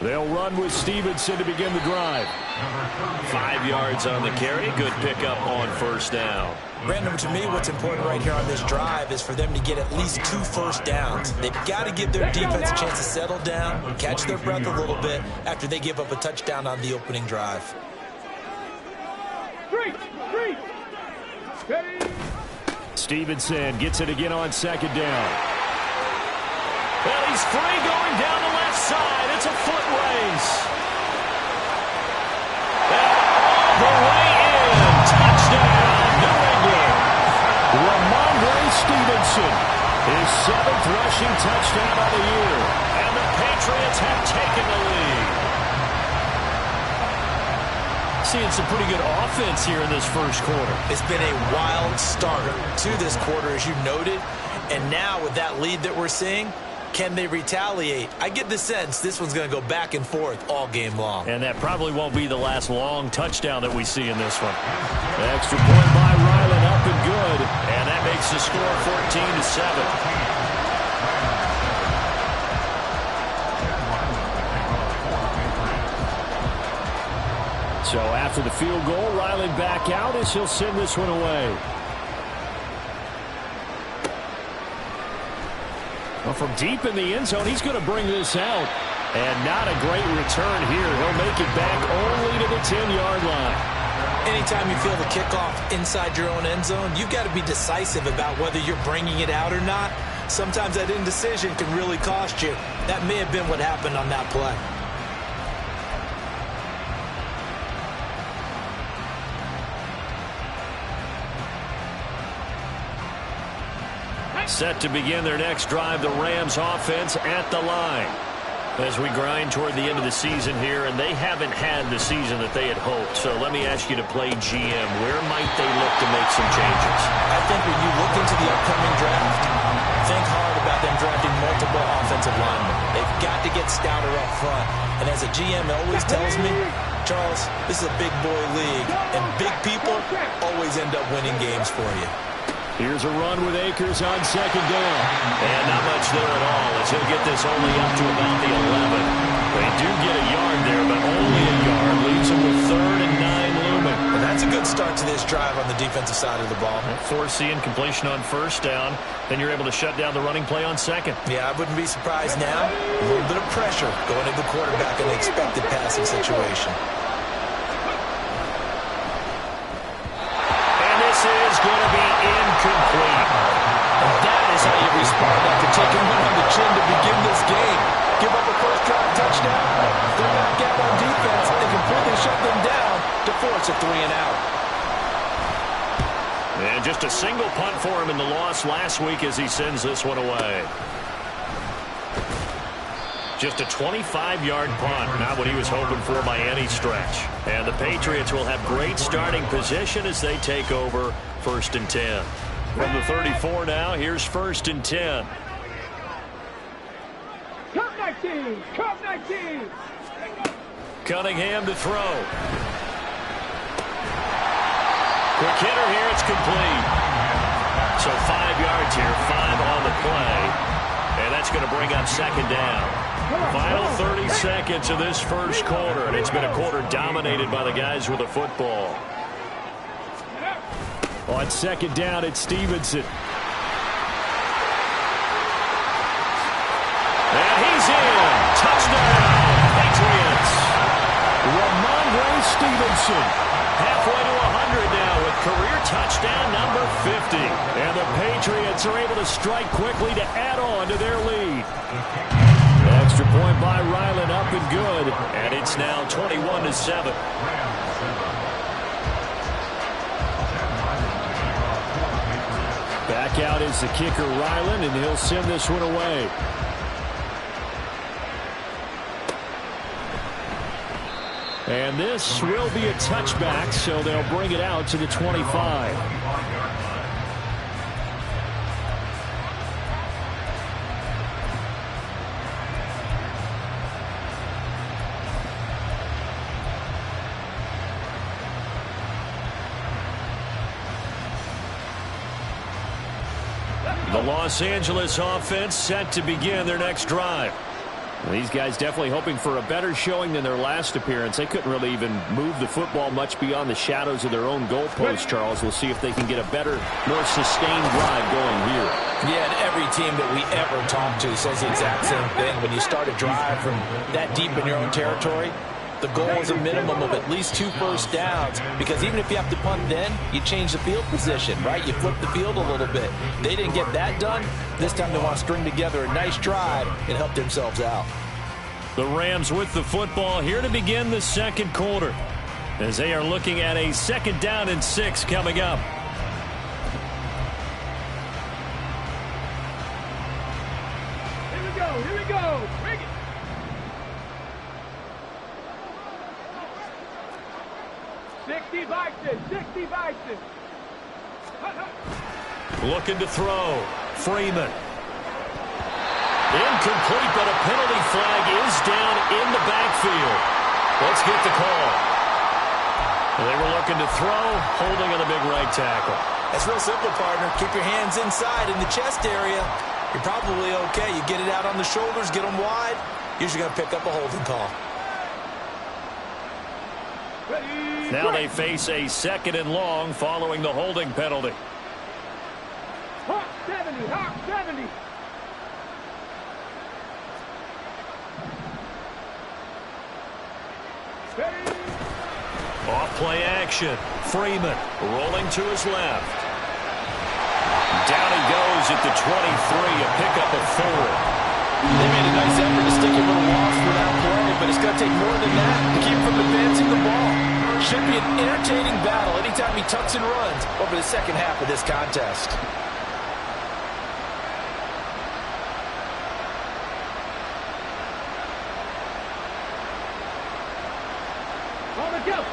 They'll run with Stevenson to begin the drive. 5 yards on the carry. Good pickup on first down. Brandon, to me, what's important right here on this drive is for them to get at least 2 first downs. They've got to give their defense a chance to settle down, catch their breath a little bit after they give up a touchdown on the opening drive. Stevenson gets it again on second down. Well, he's free going down the left side. It's a foot race. And all the way in. Touchdown, New England. Ramondre Stevenson, his 7th rushing touchdown of the year. And the Patriots have taken the lead. Seeing some pretty good offense here in this first quarter. It's been a wild start to this quarter, as you noted. And now with that lead that we're seeing, can they retaliate? I get the sense this one's going to go back and forth all game long. And that probably won't be the last long touchdown that we see in this one. The extra point by Ryland up and good. And that makes the score 14-7. So after the field goal, Ryland back out as he'll send this one away. Well, from deep in the end zone, he's going to bring this out. And not a great return here. He'll make it back only to the 10-yard line. Anytime you feel the kickoff inside your own end zone, you've got to be decisive about whether you're bringing it out or not. Sometimes that indecision can really cost you. That may have been what happened on that play. Set to begin their next drive, the Rams offense at the line. As we grind toward the end of the season here, and they haven't had the season that they had hoped. So let me ask you to play GM. Where might they look to make some changes? I think when you look into the upcoming draft, think hard about them drafting multiple offensive linemen. They've got to get stouter up front. And as a GM always tells me, Charles, this is a big boy league, and big people always end up winning games for you. Here's a run with Akers on second down. And not much there at all as he'll get this only up to about the 11. They do get a yard there, but only a yard. Leaves them with 3rd and 9 looming. And that's a good start to this drive on the defensive side of the ball. Foreseeing completion on first down. Then you're able to shut down the running play on second. Yeah, I wouldn't be surprised now. A little bit of pressure going to the quarterback in the expected passing situation. Is going to be incomplete. And that is how you respond after taking one on the chin to begin this game. Give up a first drive touchdown, go back out on defense, and completely shut them down to force a 3-and-out. And just a single punt for him in the loss last week as he sends this one away. Just a 25-yard punt, not what he was hoping for by any stretch. And the Patriots will have great starting position as they take over 1st and 10. From the 34 now, here's 1st and 10. Cup 19! Cup 19! Cunningham to throw. Quick hitter here, it's complete. So 5 yards here, 5 on the play. And that's going to bring up second down. Final 30 seconds of this first quarter, and it's been a quarter dominated by the guys with the football. On second down, it's Stevenson. And he's in. Touchdown, Patriots. Ramondre Stevenson. Halfway to 100 now with career touchdown number 50. And the Patriots are able to strike quickly to add on to their lead. Extra point by Ryland up and good. And it's now 21-7. Back out is the kicker Ryland, and he'll send this one away. And this will be a touchback, so they'll bring it out to the 25. The Los Angeles offense set to begin their next drive. These guys definitely hoping for a better showing than their last appearance. They couldn't really even move the football much beyond the shadows of their own goalpost, Charles. We'll see if they can get a better, more sustained drive going here. Yeah, and every team that we ever talk to says the exact same thing. When you start a drive from that deep in your own territory, the goal is a minimum of at least 2 first downs, because even if you have to punt then, you change the field position, right? You flip the field a little bit. They didn't get that done. This time they want to string together a nice drive and help themselves out. The Rams with the football here to begin the second quarter, as they are looking at a 2nd down and 6 coming up. Here we go. Bring it. Sixty Bison. Looking to throw. Freeman. Incomplete, but a penalty flag is down in the backfield. Let's get the call. They were looking to throw, holding on the big right tackle. That's real simple, partner. Keep your hands inside in the chest area. You're probably okay. You get it out on the shoulders, get them wide. Usually going to pick up a holding call. Now they face a 2nd and long following the holding penalty. Hawk 70. Off play action. Freeman rolling to his left. Down he goes at the 23, a pickup of 4. They made a nice effort to stick him with a loss for that play, but it's going to take more than that to keep him from advancing the ball. Should be an entertaining battle anytime he tucks and runs over the second half of this contest.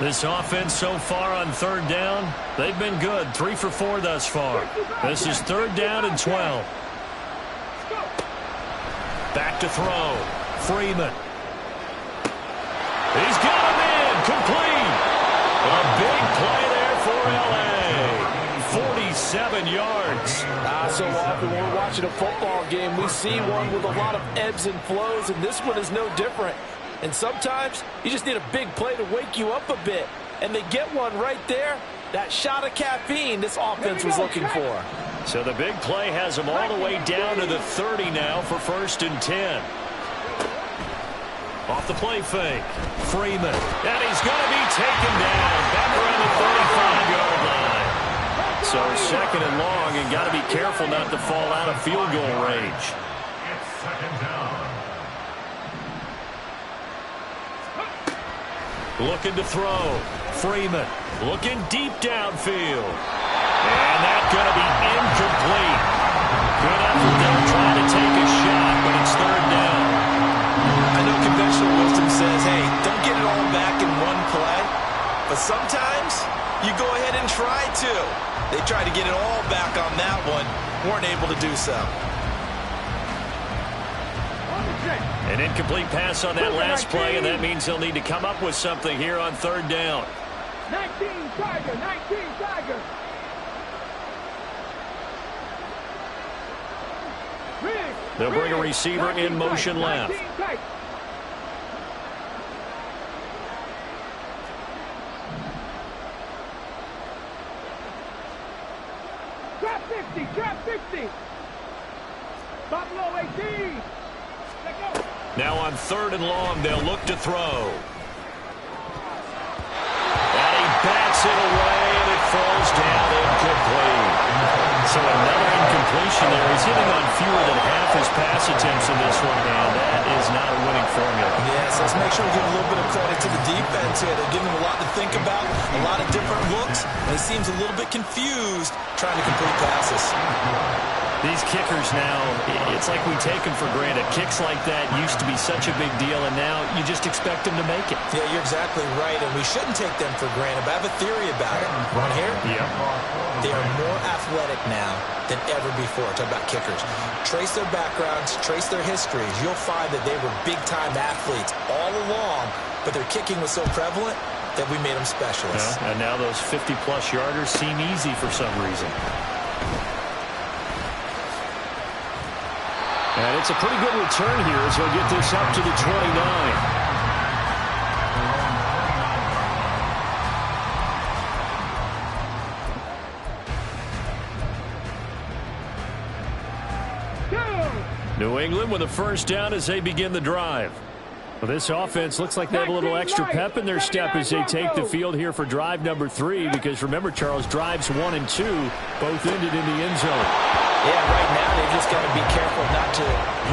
This offense so far on 3rd down, they've been good. 3 for 4 thus far. This is 3rd down and 12. Back to throw. Freeman. He's got him in. Complete. A big play there for L.A. 47 yards. So often when we're watching a football game, we see one with a lot of ebbs and flows, and this one is no different. And sometimes you just need a big play to wake you up a bit. And they get one right there. That shot of caffeine this offense was looking for. So the big play has them all the way down to the 30 now for 1st and 10. Off the play fake. Freeman. And he's going to be taken down back around the 35-yard line. So 2nd and long, and got to be careful not to fall out of field goal range. It's 2nd down. Looking to throw. Freeman looking deep downfield. And that's going to be incomplete. Good effort there trying to take a shot, but it's 3rd down. I know conventional wisdom says, hey, don't get it all back in one play. But sometimes you go ahead and try to. They tried to get it all back on that one. Weren't able to do so. An incomplete pass on that last play, and that means they'll need to come up with something here on 3rd down. 19 Tiger. They'll bring a receiver in motion left. Trap 50. Buffalo 18. Let go. Now on 3rd and long, they'll look to throw. And he bats it away, and it falls down incomplete. So another incompletion there. He's hitting on fewer than half his pass attempts in this one, and that is not a winning formula. Yes, let's make sure we give a little bit of credit to the defense here. They're giving him a lot to think about, a lot of different looks, and he seems a little bit confused trying to complete passes. These kickers now, it's like we take them for granted. Kicks like that used to be such a big deal, and now you just expect them to make it. Yeah, you're exactly right, and we shouldn't take them for granted, but I have a theory about it. Want to hear? Yeah. They are more athletic now than ever before. Talk about kickers. Trace their backgrounds, trace their histories. You'll find that they were big-time athletes all along, but their kicking was so prevalent that we made them specialists. Yeah, and now those 50-plus yarders seem easy for some reason. And it's a pretty good return here as he'll get this up to the 29. New England with a first down as they begin the drive. Well, this offense looks like they have a little extra pep in their step as they take the field here for drive number 3. Because remember, Charles, drives 1 and 2 both ended in the end zone. Yeah, right now they've just got to be careful not to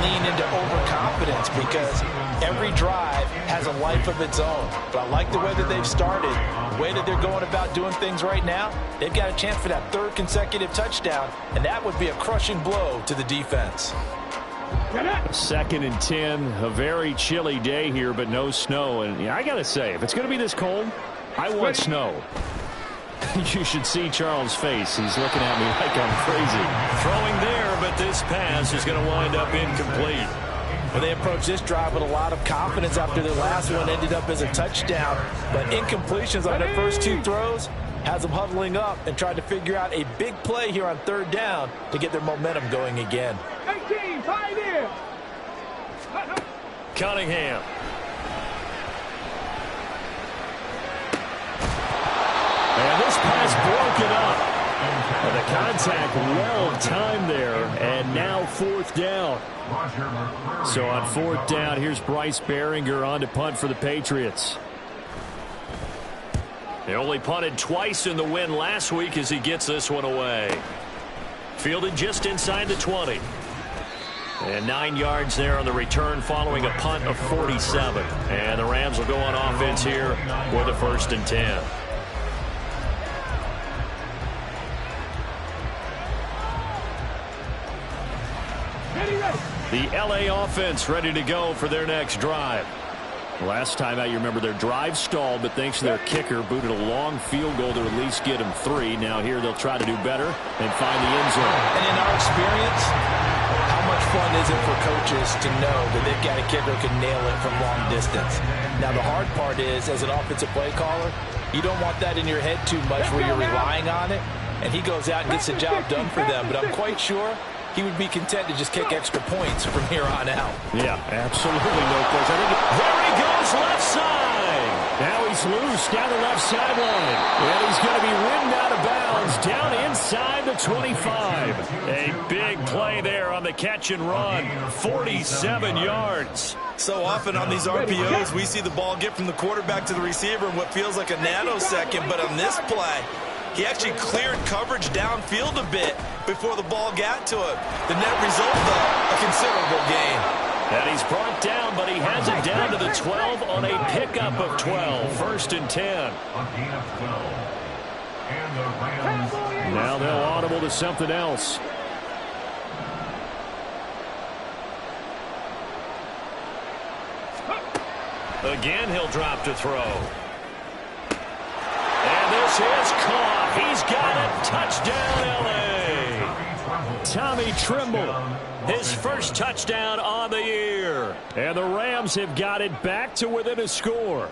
lean into overconfidence because every drive has a life of its own. But I like the way that they've started, the way that they're going about doing things right now. They've got a chance for that 3rd consecutive touchdown, and that would be a crushing blow to the defense. 2nd and 10, a very chilly day here, but no snow. And yeah, I got to say, if it's going to be this cold, I want snow. You should see Charles' face. He's looking at me like I'm crazy. Throwing there, but this pass is going to wind up incomplete. Well, they approached this drive with a lot of confidence after their last one ended up as a touchdown. But incompletions on their first 2 throws has them huddling up and trying to figure out a big play here on 3rd down to get their momentum going again. 18, pioneer. Cunningham. And this pass broken up. And the contact well timed there, and now 4th down. So on 4th down, here's Bryce Behringer on to punt for the Patriots. They only punted twice in the win last week as he gets this one away. Fielded just inside the 20. And 9 yards there on the return following a punt of 47. And the Rams will go on offense here with a 1st and 10. The LA offense ready to go for their next drive. Last time out, you remember their drive stalled, but thanks to their kicker, booted a long field goal to at least get them 3. Now here they'll try to do better and find the end zone. And in our experience, how much fun is it for coaches to know that they've got a kicker who can nail it from long distance? Now the hard part is, as an offensive play caller, you don't want that in your head too much where you're relying on it, and he goes out and gets the job done for them. But I'm quite sure he would be content to just kick extra points from here on out. Yeah, absolutely no question. There he goes, left side. Now he's loose down the left sideline. And he's going to be ridden out of bounds down inside the 25. A big play there on the catch and run. 47 yards. So often on these RPOs, we see the ball get from the quarterback to the receiver in what feels like a nanosecond. But on this play, he actually cleared coverage downfield a bit before the ball got to him. The net result, though, a considerable gain. And he's brought down, but he has it down to the 12 on a pickup of 12. 1st and 10. Now they'll audible to something else. Again, he'll drop to throw. And this is caught. He's got it. Touchdown, L.A. Tommy Trimble. His first touchdown on the year. And the Rams have got it back to within a score.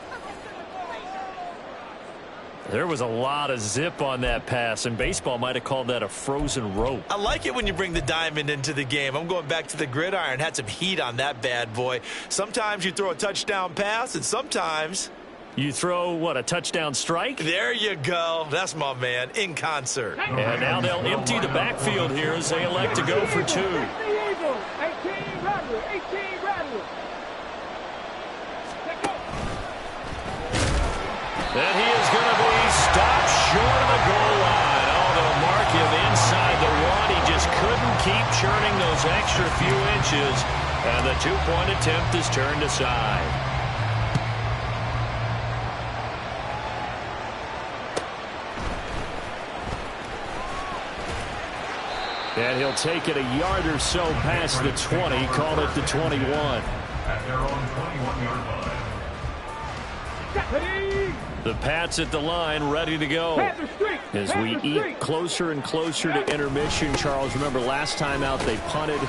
There was a lot of zip on that pass, and baseball might have called that a frozen rope. I like it when you bring the diamond into the game. I'm going back to the gridiron. Had some heat on that bad boy. Sometimes you throw a touchdown pass, and sometimes you throw, what, a touchdown strike? There you go. That's my man, in concert. And now they'll empty the backfield here as they elect to go for 2. 18 Rattler, 18 Rattler. Then he is going to be stopped short of the goal line. Oh, they'll mark him inside the 1. He just couldn't keep churning those extra few inches. And the 2-point attempt is turned aside. And he'll take it a yard or so past the 20, call it the 21. At their own 21-yard line. The Pats at the line, ready to go. As we eat closer and closer to intermission, Charles, remember last time out they punted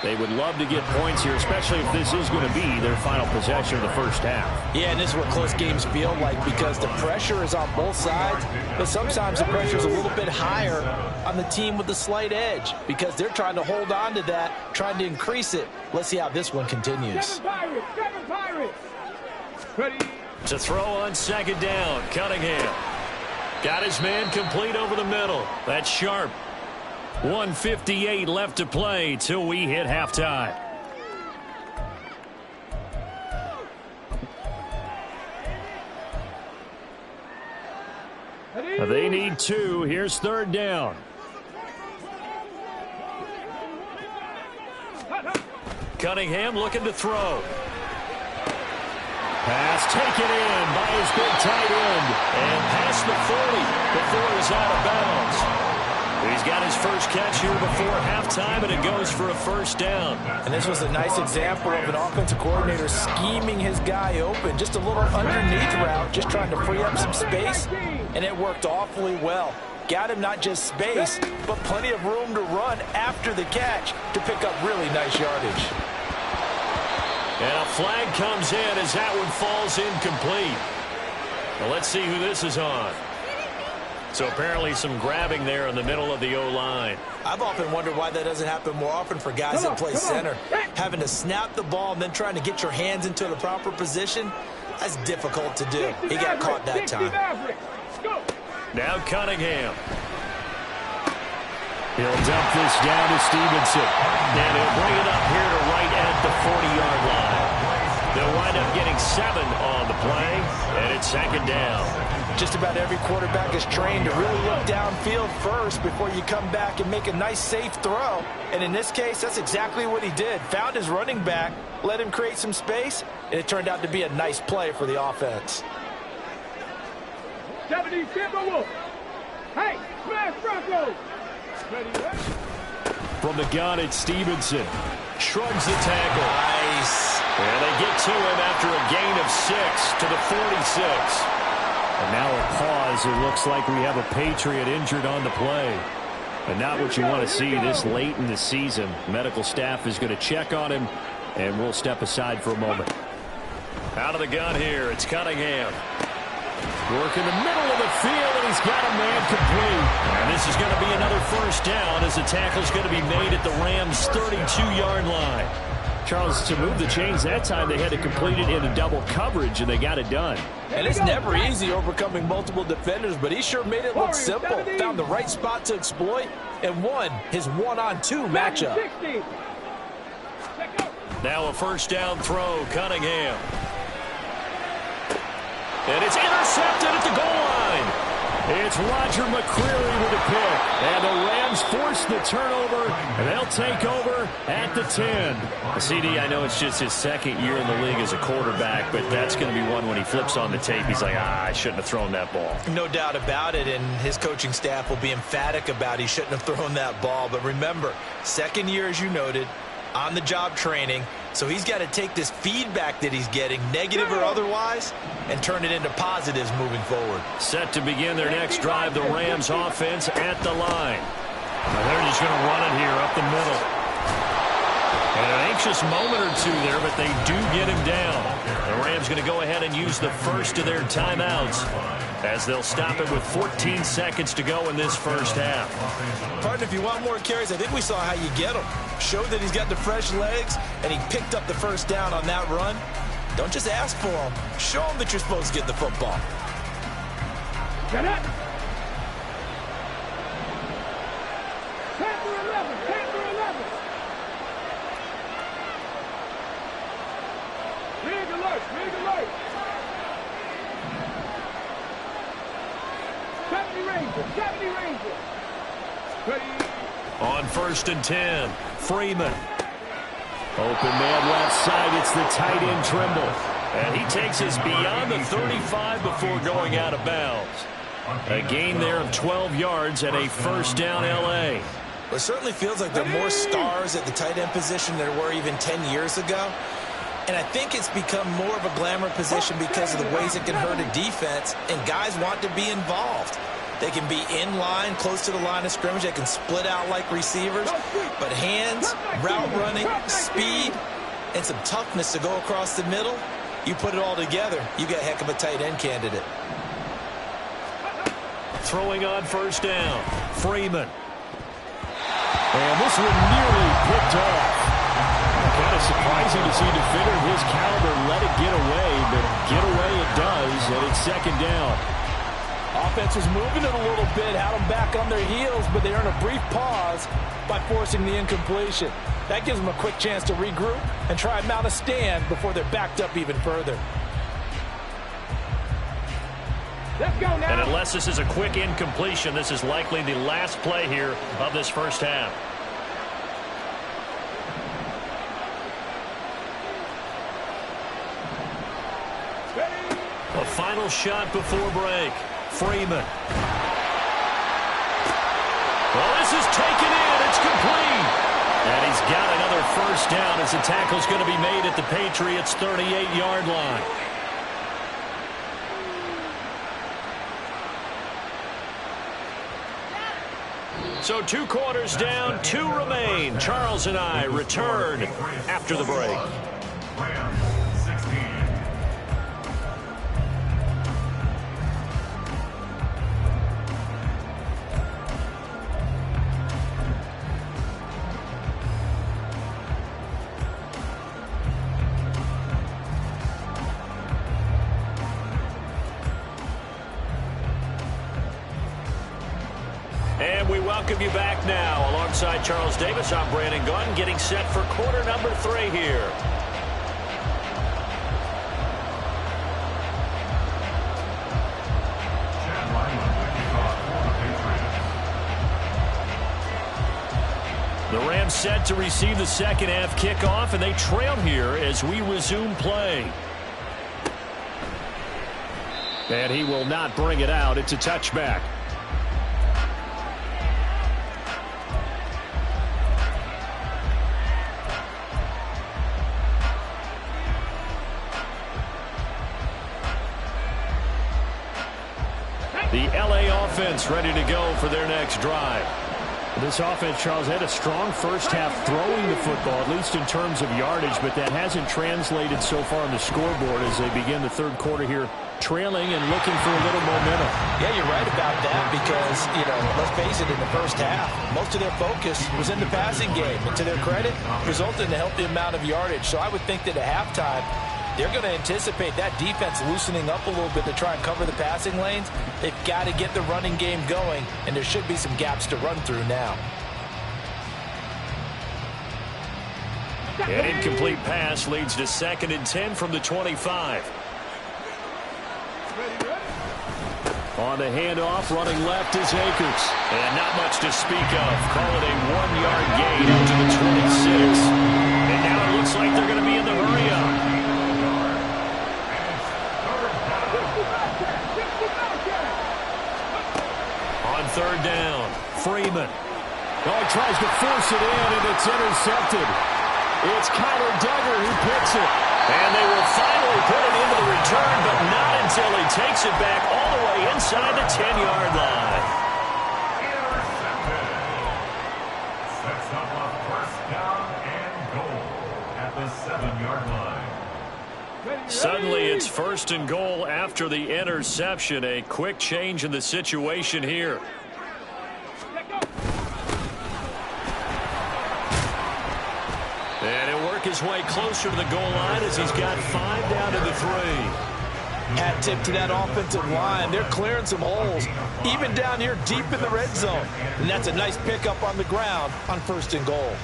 They would love to get points here, especially if this is going to be their final possession of the first half. Yeah, and this is what close games feel like because the pressure is on both sides, but sometimes the pressure is a little bit higher on the team with the slight edge because they're trying to hold on to that, trying to increase it. Let's see how this one continues. Seven Pirates. Ready. To throw on second down, Cunningham. Got his man complete over the middle. That's sharp. 1:58 left to play till we hit halftime. They need 2. Here's third down. Cunningham looking to throw. Pass taken in by his big tight end. And past the 40 before he's out of bounds. He's got his first catch here before halftime, and it goes for a first down. And this was a nice example of an offensive coordinator scheming his guy open. Just a little underneath route, just trying to free up some space, and it worked awfully well. Got him not just space, but plenty of room to run after the catch to pick up really nice yardage. And a flag comes in as that one falls incomplete. Well, let's see who this is on. So apparently some grabbing there in the middle of the O-line. I've often wondered why that doesn't happen more often for guys that play center. Having to snap the ball and then trying to get your hands into the proper position, that's difficult to do. He got caught that time. Now Cunningham. He'll dump this down to Stevenson. And he'll bring it up here to right at the 40-yard line. They'll wind up getting 7 on the play, and it's second down. Just about every quarterback is trained to really look downfield first before you come back and make a nice, safe throw. And in this case, that's exactly what he did. Found his running back, let him create some space, and it turned out to be a nice play for the offense. 70 Timberwolves. Hey, smash Broncos. Ready. From the gun, it's Stevenson. Shrugs the tackle. Nice. And they get to him after a gain of 6 to the 46. And now a pause. It looks like we have a Patriot injured on the play. And not what you want to see this late in the season. Medical staff is going to check on him, and we'll step aside for a moment. Out of the gun here, it's Cunningham. Work in the middle of the field, and he's got a man complete. And this is going to be another first down as the tackle's going to be made at the Rams' 32-yard line. Charles, to move the chains that time, they had to complete it in a double coverage, and they got it done. And it's never easy overcoming multiple defenders, but he sure made it look simple. Found the right spot to exploit and won his one-on-two matchup. Now a first down throw, Cunningham. And it's intercepted at the goal line. It's Roger McCreary with a pick. And the Rams force the turnover, and they'll take over at the 10. CD, I know it's just his second year in the league as a quarterback, but that's going to be one when he flips on the tape. He's like, I shouldn't have thrown that ball. No doubt about it, and his coaching staff will be emphatic about he shouldn't have thrown that ball. But remember, second year, as you noted, on-the-job training. So he's got to take this feedback that he's getting, negative or otherwise, and turn it into positives moving forward. Set to begin their next drive, the Rams offense at the line. Now they're just going to run it here up the middle. And an anxious moment or two there, but they do get him down. The Rams going to go ahead and use the first of their timeouts as they'll stop it with 14 seconds to go in this first half. Partner, if you want more carries, I think we saw how you get him. Showed that he's got the fresh legs, and he picked up the first down on that run. Don't just ask for him. Show him that you're supposed to get the football. Get it. Panther 11. Panther 11. Rig alert. Rig alert. 70 Rangers. 70 Rangers. Ready. On 1st and 10, Freeman. Open man left side. It's the tight end Trimble. And he takes us beyond the 35 before going out of bounds. A gain there of 12 yards and a first down L.A. It certainly feels like there are more stars at the tight end position than there were even 10 years ago. And I think it's become more of a glamour position because of the ways it can hurt a defense, and guys want to be involved. They can be in line, close to the line of scrimmage. They can split out like receivers. But hands, route running, speed, and some toughness to go across the middle, you put it all together, you got a heck of a tight end candidate. Throwing on first down, Freeman. And this one nearly picked off. Kind of surprising to see a defender of his caliber let it get away, but get away it does, and it's second down. Offense was moving it a little bit, had them back on their heels, but they earned a brief pause by forcing the incompletion. That gives them a quick chance to regroup and try and mount a stand before they're backed up even further. Let's go now. And unless this is a quick incompletion, this is likely the last play here of this first half. A final shot before break. Freeman. Well, this is taken in. It's complete. And he's got another first down as the tackle's going to be made at the Patriots' 38-yard line. So 2 quarters down, 2 remain. Charles and I return after the break. And we welcome you back now. Alongside Charles Davis, I'm Brandon Gunn, getting set for quarter number 3 here. The Rams set to receive the second half kickoff, and they trail here as we resume play. And he will not bring it out. It's a touchback. The LA offense ready to go for their next drive. This offense, Charles, had a strong first half throwing the football, at least in terms of yardage, but that hasn't translated so far on the scoreboard as they begin the third quarter here, trailing and looking for a little momentum. Yeah, you're right about that because, let's face it, in the first half, most of their focus was in the passing game. And to their credit, resulted in a healthy amount of yardage. So I would think that at halftime, they're going to anticipate that defense loosening up a little bit to try and cover the passing lanes. They've got to get the running game going, and there should be some gaps to run through now. An incomplete pass leads to 2nd and 10 from the 25. On the handoff, running left is Akers. And not much to speak of. Call it a 1-yard gain up to the 26. And now it looks like they're going to be in the hurry-up. On 3rd down, Freeman. Oh, he tries to force it in, and it's intercepted. It's Kyler Duggar who picks it. And they will finally put it into the return, but not until he takes it back all the way inside the 10-yard line. Intercepted. Sets up a first down and goal at the 7-yard line. Suddenly it's 1st and goal after the interception. A quick change in the situation here. And he'll work his way closer to the goal line as he's got 5 down to the 3. Hat tip to that offensive line. They're clearing some holes, even down here deep in the red zone. And that's a nice pickup on the ground on 1st and goal.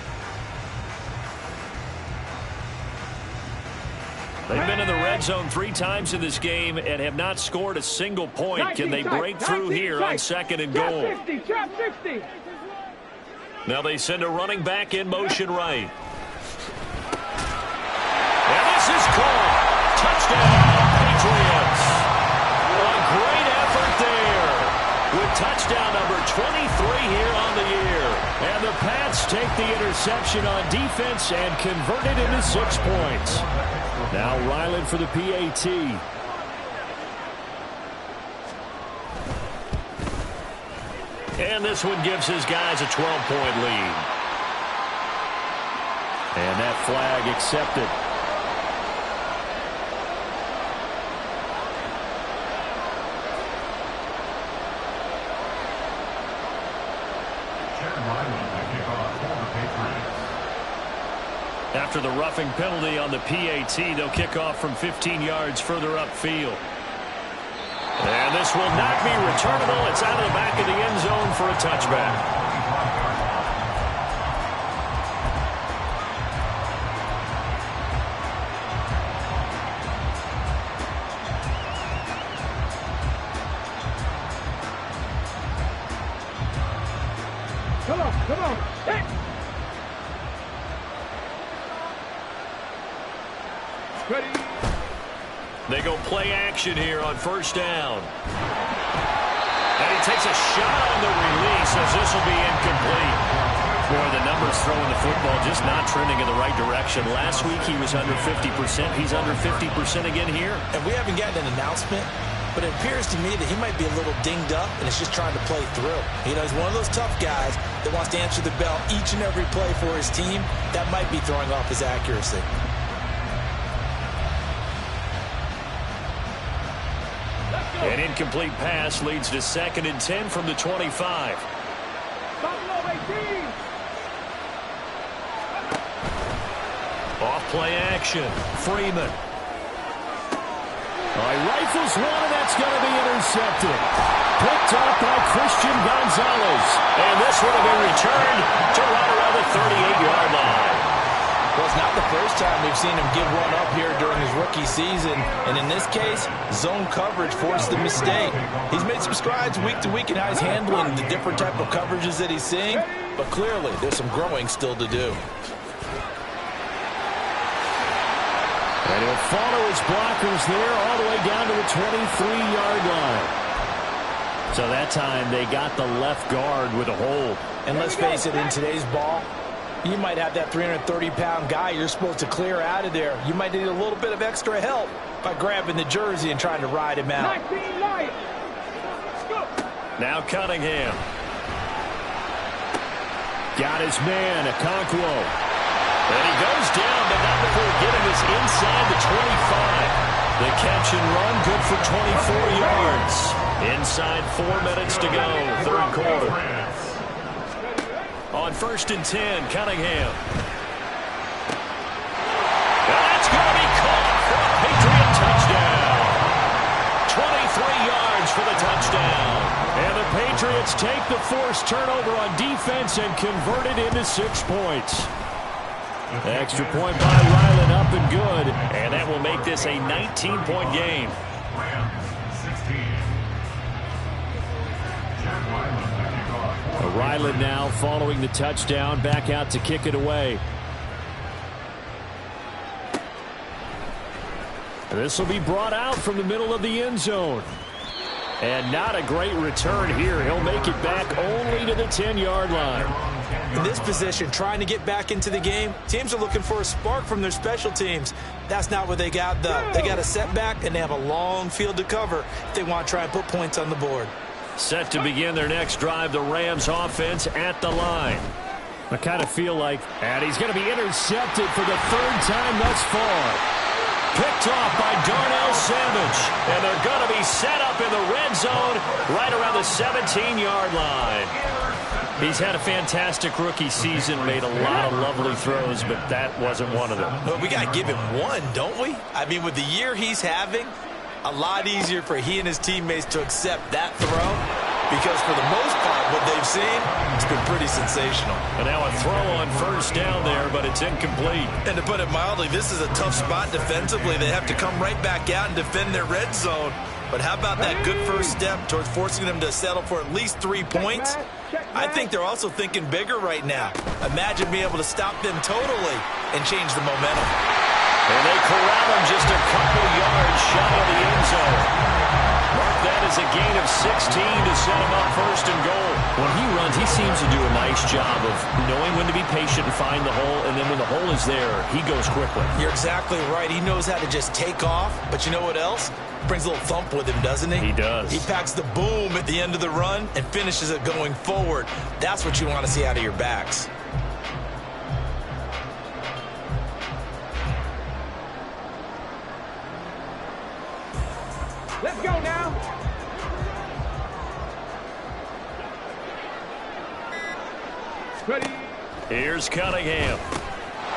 They've been in the red zone 3 times in this game and have not scored a single point. Can they break through here on 2nd and goal? Now they send a running back in motion right. And this is caught. Touchdown, Patriots. A great effort there with touchdown number 23 here on the year. And the Pats take the interception on defense and convert it into 6 points. Now Ryland for the PAT. And this one gives his guys a 12-point lead. And that flag accepted. After the roughing penalty on the PAT, they'll kick off from 15 yards further upfield. And this will not be returnable. It's out of the back of the end zone for a touchback. Come on, come on. Hey. Ready. They go play action here on first down. And he takes a shot on the release as this will be incomplete. Boy, the numbers throwing the football just not trending in the right direction. Last week he was under 50%. He's under 50% again here. And we haven't gotten an announcement, but it appears to me that he might be a little dinged up and is just trying to play through. You know, he's one of those tough guys that wants to answer the bell each and every play for his team. That might be throwing off his accuracy. An incomplete pass leads to 2nd and 10 from the 25. Off play action. Freeman. Rifles one, and that's going to be intercepted. Picked up by Christian Gonzalez. And this one will be returned to right around the 38-yard line. Well, it's not the first time we've seen him give one up here during his rookie season. And in this case, zone coverage forced the mistake. He's made some strides week to week in how he's handling the different type of coverages that he's seeing. But clearly, there's some growing still to do. And he'll follow his blockers there all the way down to the 23-yard line. So that time they got the left guard with a hold. And let's face it, in today's ball, you might have that 330-pound guy you're supposed to clear out of there. You might need a little bit of extra help by grabbing the jersey and trying to ride him out. Now Cunningham. Got his man, Okonkwo. And he goes down, but not before getting us inside the 25. The catch and run, good for 24 yards. Inside 4 minutes to go, third quarter. On 1st and 10, Cunningham. That's going to be caught for a Patriot touchdown. 23 yards for the touchdown. And the Patriots take the forced turnover on defense and convert it into 6 points. Extra point by Ryland, up and good. And that will make this a 19-point game. Ryland now following the touchdown, back out to kick it away. This will be brought out from the middle of the end zone. And not a great return here. He'll make it back only to the 10-yard line. In this position, trying to get back into the game, teams are looking for a spark from their special teams. That's not what they got, though. They got a setback, and they have a long field to cover if they want to try and put points on the board. Set to begin their next drive, the Rams offense at the line. I kind of feel like, and he's going to be intercepted for the 3rd time thus far. Picked off by Darnell Savage. And they're going to be set up in the red zone right around the 17-yard line. He's had a fantastic rookie season, made a lot of lovely throws, but that wasn't one of them. Well, we got to give him one, don't we? I mean, with the year he's having, a lot easier for he and his teammates to accept that throw, because for the most part, what they've seen, it's been pretty sensational. And now a throw on 1st down there, but it's incomplete. And to put it mildly, this is a tough spot defensively. They have to come right back out and defend their red zone. But how about that good first step towards forcing them to settle for at least 3 points? I think they're also thinking bigger right now. Imagine being able to stop them totally and change the momentum. And they corral him just a couple yards shy of the end zone. Mark that as a gain of 16 to set him up first and goal. When he runs, he seems to do a nice job of knowing when to be patient and find the hole, and then when the hole is there, he goes quickly. You're exactly right. He knows how to just take off, but you know what else? Brings a little thump with him, doesn't he? He does. He packs the boom at the end of the run and finishes it going forward. That's what you want to see out of your backs. Let's go now. Ready. Here's Cunningham.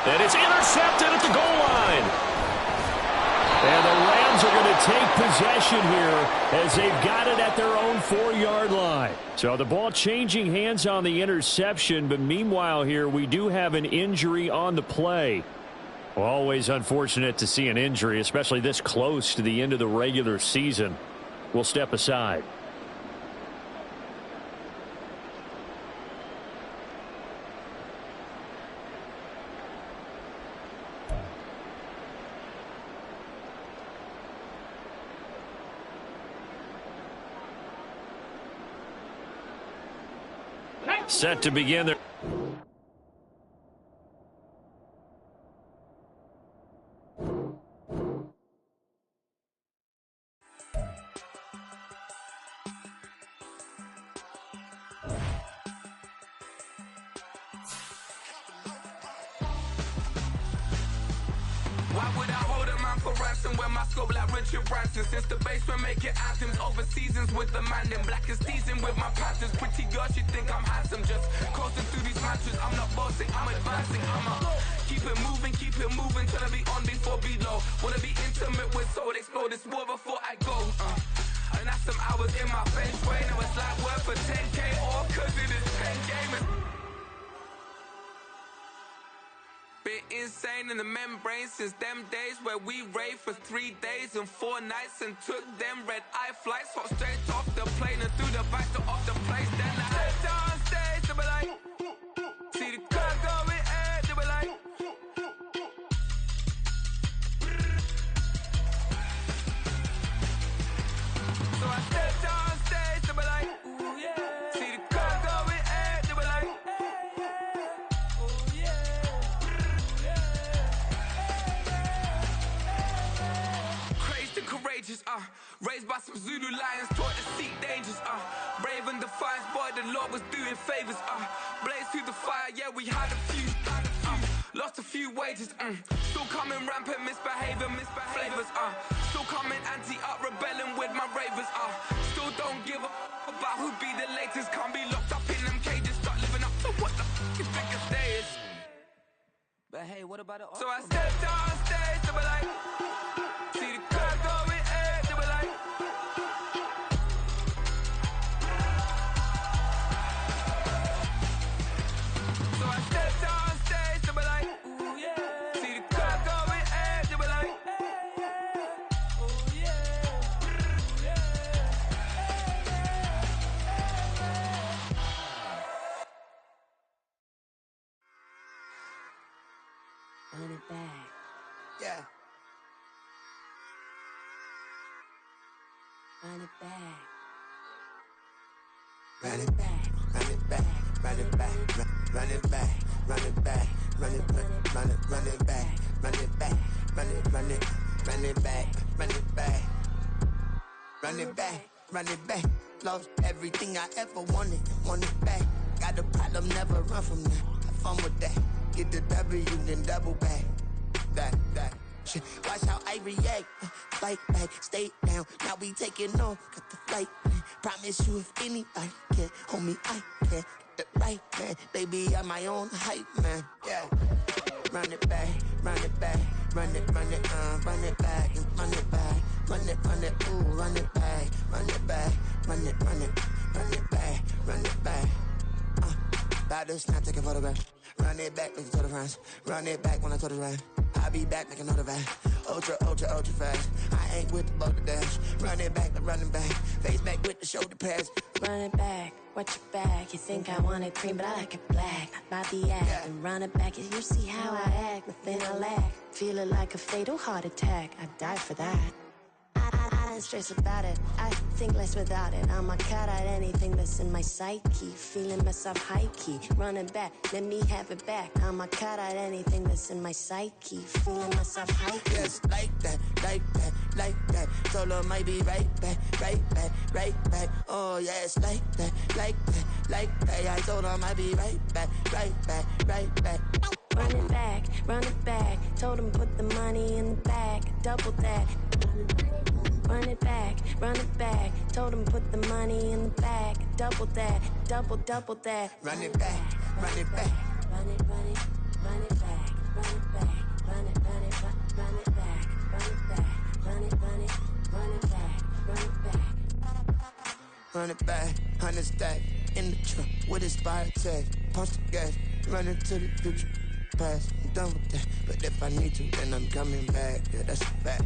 And it's intercepted at the goal line. And the Rams are going to take possession here as they've got it at their own 4-yard line. So the ball changing hands on the interception, but meanwhile here we do have an injury on the play. Always unfortunate to see an injury, especially this close to the end of the regular season. We'll step aside. Set to begin their... Why would I hold a man for ransom when my scope like Richard Branson? Since the basement making anthems over seasons with the man, then black is seasoned with my patterns. Pretty girls, you think I'm handsome, just coasting through these matches. I'm not bossing, I'm advancing. Keep it moving, trying to be on before below. Wanna be intimate with soul, explore this war before I go. And that's some hours in my bench way. Now it's like work for 10K, all cause it is 10 gamers. Been insane in the membrane since them days where we raved for 3 days and 4 nights and took them red-eye flights, hot straight off the plane and through the back to off the place. Then I stepped on stage, they were like, see the crowd going ahead, they were like, so I stepped on stage, they were like, ooh yeah, see the crowd going ahead, they were like, oh yeah. Courageous, raised by some Zulu lions, taught to seek dangers, brave and defiant, boy, the Lord was doing favors, blaze through the fire, yeah, we had a few, lost a few wages, still coming rampant, misbehavior, flavors, still coming anti-up, rebelling with my ravers, still don't give a about who be the latest, can't be locked up in them cages, start living up to what the you think a day is. But hey, what about it? So I stepped on stage, they were like, see the crowd going ahead, they were like, so I stepped on stage, they were like, ooh yeah, see the crowd going ahead, they were like, oh yeah, Run it back. yeah. Run it back. Run it back, run it back, run it back, run it back, run it back, run it back, run it back, run it back, run it back, run it back, run it back, run it back. Lost everything I ever wanted it back. Got a problem, never run from that. Have fun with that. Get the W, then double back. That. Shit. Watch how I react. Fight back, stay down. Now we taking off. Got the flight plan. Promise you if anybody can hold me, I can. Get the right man. Baby, I'm my own hype man. Yeah. Run it back, run it back. Run it, run it back, run it back. Run it, ooh, run it back. Run it back, run it back, run it back. About to snap, take a photograph. Run it back, listen to the friends. Run it back when I told the ride. I'll be back, make another van. Ultra fast. I ain't with the boat to dash. Run it back, running back. Face back with the shoulder pads. Run it back, watch your back. You think I want it cream, but I like it black. Not by the act. And run it back, you see how I act. Nothing I lack. Feel it like a fatal heart attack. I'd die for that. I and stress about it. I think less without it. I'ma cut out anything that's in my psyche. Feeling myself high-key, running back, let me have it back. I'ma cut out anything that's in my psyche. Feeling myself high-key. Yes, like that, like that, like that. Solo might be right back, right back, right back. Oh yes, like that, like that, like that. I told him I'd be right back, right back, right back. Run it back, run it back. Told him put the money in the bag, double that. Run it back, run it back. Told him put the money in the bag, double that, double that. Run it back, run it back. Run it, run it, run it back, run it back, run it, run it, run it back, run it back, run it, run it, run it back, run it back. Run it back, 100 stack in the truck with his fire tag. Punch the gas, run into the future. Past, I'm done with that. But if I need to, then I'm coming back. Yeah, that's a fact.